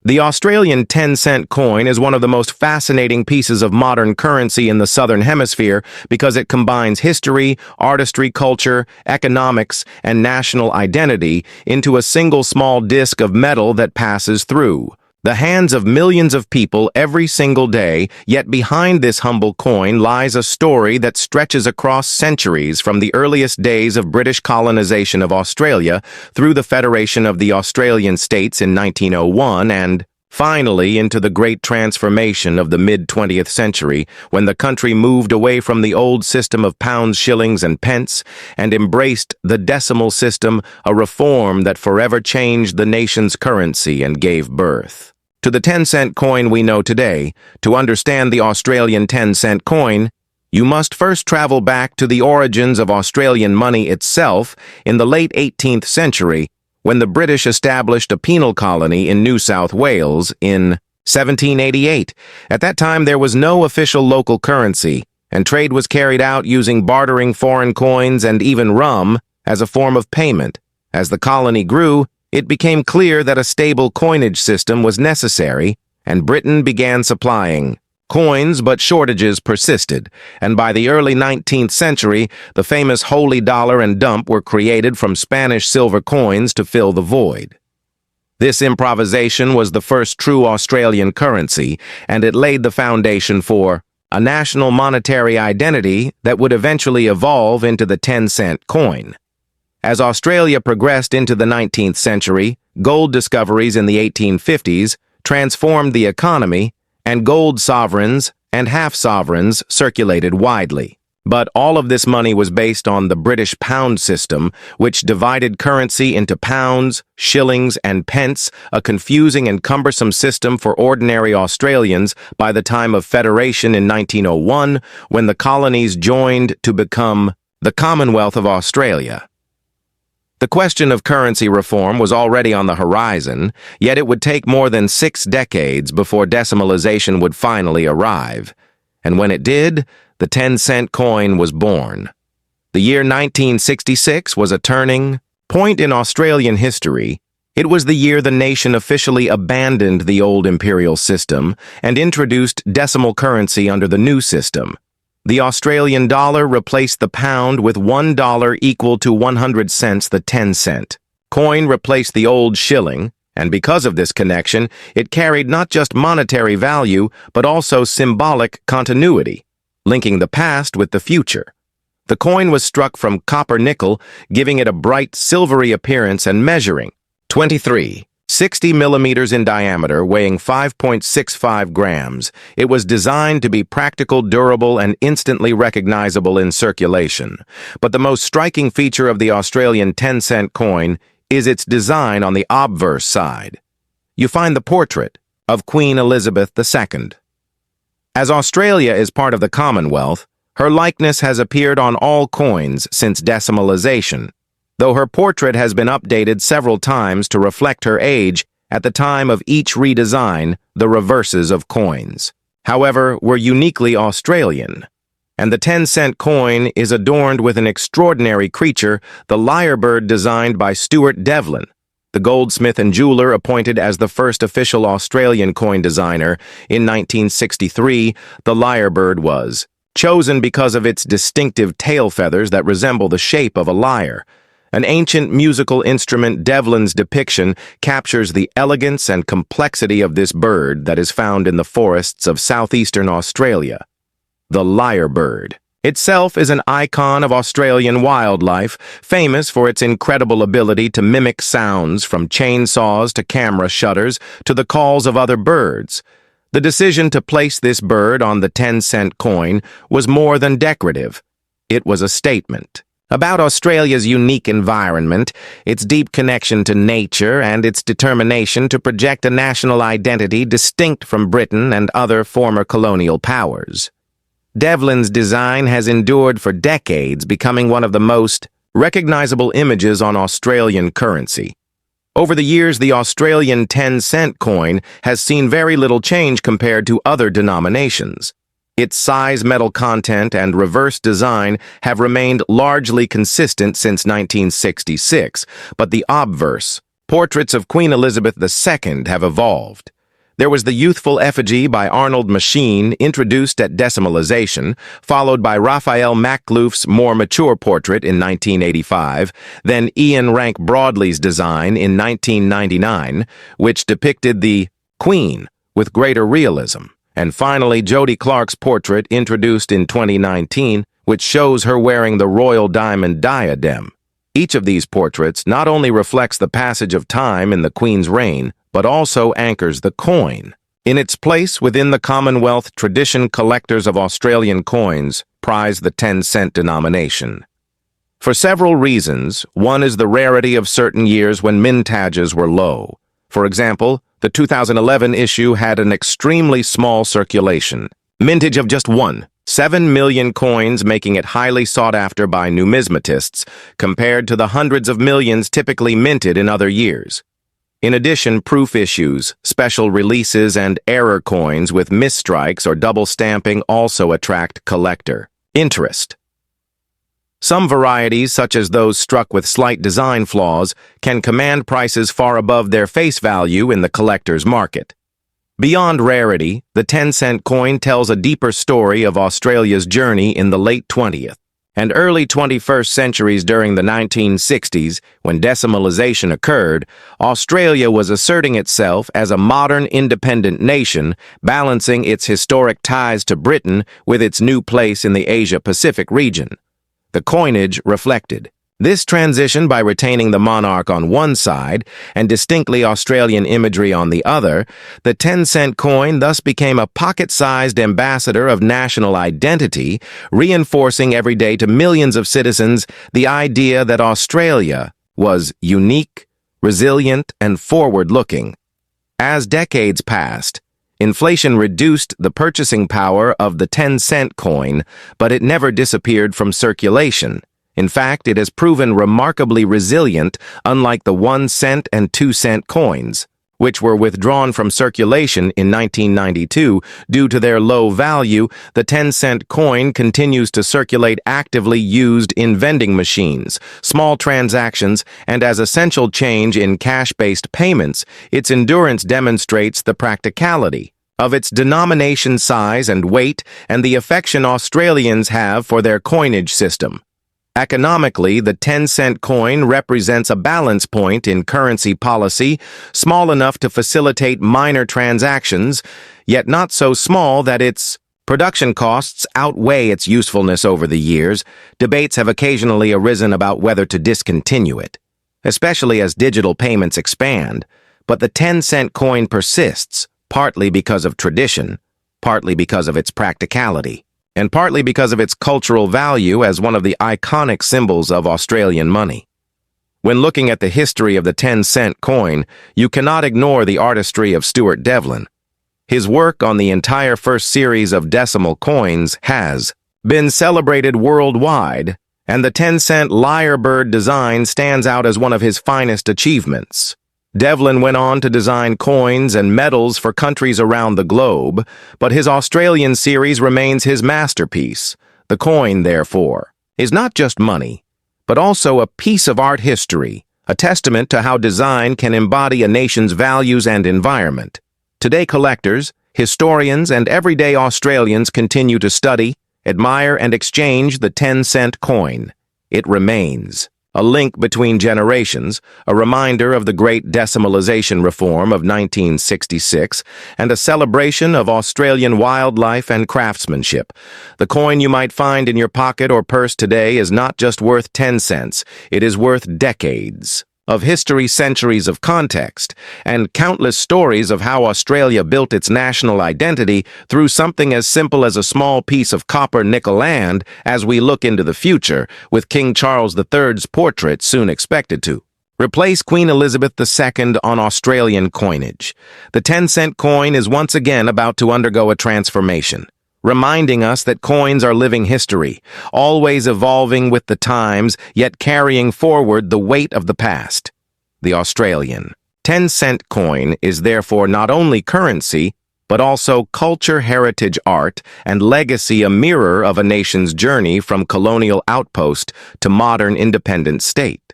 The Australian 10-cent coin is one of the most fascinating pieces of modern currency in the Southern Hemisphere because it combines history, artistry, culture, economics, and national identity into a single small disc of metal that passes through the hands of millions of people every single day. Yet behind this humble coin lies a story that stretches across centuries, from the earliest days of British colonization of Australia through the Federation of the Australian States in 1901 and, finally, into the great transformation of the mid-20th century, when the country moved away from the old system of pounds, shillings, and pence and embraced the decimal system, a reform that forever changed the nation's currency and gave birth to the 10-cent coin we know today. To understand the Australian 10-cent coin, you must first travel back to the origins of Australian money itself in the late 18th century, when the British established a penal colony in New South Wales in 1788. At that time, there was no official local currency, and trade was carried out using bartering foreign coins and even rum as a form of payment. As the colony grew, it became clear that a stable coinage system was necessary, and Britain began supplying coins, but shortages persisted, and by the early 19th century, the famous holy dollar and dump were created from Spanish silver coins to fill the void. This improvisation was the first true Australian currency, and it laid the foundation for a national monetary identity that would eventually evolve into the 10-cent coin. As Australia progressed into the 19th century, gold discoveries in the 1850s transformed the economy, and gold sovereigns and half-sovereigns circulated widely. But all of this money was based on the British pound system, which divided currency into pounds, shillings, and pence, a confusing and cumbersome system for ordinary Australians by the time of Federation in 1901, when the colonies joined to become the Commonwealth of Australia. The question of currency reform was already on the horizon, yet it would take more than 6 decades before decimalization would finally arrive. And when it did, the 10-cent coin was born. The year 1966 was a turning point in Australian history. It was the year the nation officially abandoned the old imperial system and introduced decimal currency under the new system. The Australian dollar replaced the pound, with $1 equal to 100 cents. The 10-cent coin replaced the old shilling, and because of this connection, it carried not just monetary value, but also symbolic continuity, linking the past with the future. The coin was struck from copper-nickel, giving it a bright, silvery appearance, and measuring 60 millimeters in diameter, weighing 5.65 grams. It was designed to be practical, durable, and instantly recognizable in circulation. But the most striking feature of the Australian 10-cent coin is its design on the obverse side. You find the portrait of Queen Elizabeth II. As Australia is part of the Commonwealth, her likeness has appeared on all coins since decimalization, though her portrait has been updated several times to reflect her age at the time of each redesign. The reverses of coins, however, were uniquely Australian, and the 10-cent coin is adorned with an extraordinary creature, the lyrebird, designed by Stuart Devlin, the goldsmith and jeweler appointed as the first official Australian coin designer. In 1963, the lyrebird was chosen because of its distinctive tail feathers that resemble the shape of a lyre. An ancient musical instrument, Devlin's depiction captures the elegance and complexity of this bird that is found in the forests of southeastern Australia. The lyrebird itself is an icon of Australian wildlife, famous for its incredible ability to mimic sounds, from chainsaws to camera shutters to the calls of other birds. The decision to place this bird on the 10-cent coin was more than decorative. It was a statement about Australia's unique environment, its deep connection to nature, and its determination to project a national identity distinct from Britain and other former colonial powers. Devlin's design has endured for decades, becoming one of the most recognizable images on Australian currency. Over the years, the Australian 10-cent coin has seen very little change compared to other denominations. Its size, metal content, and reverse design have remained largely consistent since 1966, but the obverse portraits of Queen Elizabeth II have evolved. There was the youthful effigy by Arnold Machine, introduced at decimalization, followed by Raphael Maklouf's more mature portrait in 1985, then Ian Rank Broadley's design in 1999, which depicted the Queen with greater realism, and finally Jody Clark's portrait introduced in 2019, which shows her wearing the royal diamond diadem. Each of these portraits not only reflects the passage of time in the Queen's reign, but also anchors the coin. In its place within the Commonwealth tradition, collectors of Australian coins prize the 10-cent denomination. For several reasons, one is the rarity of certain years when mintages were low. For example, the 2011 issue had an extremely small circulation, mintage of just 7 million coins, making it highly sought after by numismatists compared to the hundreds of millions typically minted in other years. In addition, proof issues, special releases, and error coins with misstrikes or double stamping also attract collector interest. Some varieties, such as those struck with slight design flaws, can command prices far above their face value in the collector's market. Beyond rarity, the 10-cent coin tells a deeper story of Australia's journey in the late 20th and early 21st centuries. During the 1960s, when decimalization occurred, Australia was asserting itself as a modern independent nation, balancing its historic ties to Britain with its new place in the Asia-Pacific region. The coinage reflected this transition by retaining the monarch on one side and distinctly Australian imagery on the other. The 10-cent coin thus became a pocket-sized ambassador of national identity, reinforcing every day to millions of citizens the idea that Australia was unique, resilient, and forward-looking. As decades passed, inflation reduced the purchasing power of the 10-cent coin, but it never disappeared from circulation. In fact, it has proven remarkably resilient, unlike the 1-cent and 2-cent coins, which were withdrawn from circulation in 1992 due to their low value. The 10-cent coin continues to circulate, actively used in vending machines, small transactions, and as essential change in cash-based payments. Its endurance demonstrates the practicality of its denomination size and weight and the affection Australians have for their coinage system. Economically, the 10-cent coin represents a balance point in currency policy, small enough to facilitate minor transactions, yet not so small that its production costs outweigh its usefulness. Over the years, debates have occasionally arisen about whether to discontinue it, especially as digital payments expand, but the 10-cent coin persists, partly because of tradition, partly because of its practicality, and partly because of its cultural value as one of the iconic symbols of Australian money. When looking at the history of the 10-cent coin, you cannot ignore the artistry of Stuart Devlin. His work on the entire first series of decimal coins has been celebrated worldwide, and the 10-cent lyrebird design stands out as one of his finest achievements. Devlin went on to design coins and medals for countries around the globe, but his Australian series remains his masterpiece. The coin, therefore, is not just money, but also a piece of art history, a testament to how design can embody a nation's values and environment. Today, collectors, historians, and everyday Australians continue to study, admire, and exchange the 10-cent coin. It remains a link between generations, a reminder of the great decimalization reform of 1966, and a celebration of Australian wildlife and craftsmanship. The coin you might find in your pocket or purse today is not just worth 10 cents, it is worth decades of history, centuries of context, and countless stories of how Australia built its national identity through something as simple as a small piece of copper nickel. And as we look into the future, with King Charles III's portrait soon expected to replace Queen Elizabeth II on Australian coinage, the 10-cent coin is once again about to undergo a transformation, reminding us that coins are living history, always evolving with the times, yet carrying forward the weight of the past. The Australian 10-cent coin is therefore not only currency, but also culture, heritage, art, and legacy, a mirror of a nation's journey from colonial outpost to modern independent state.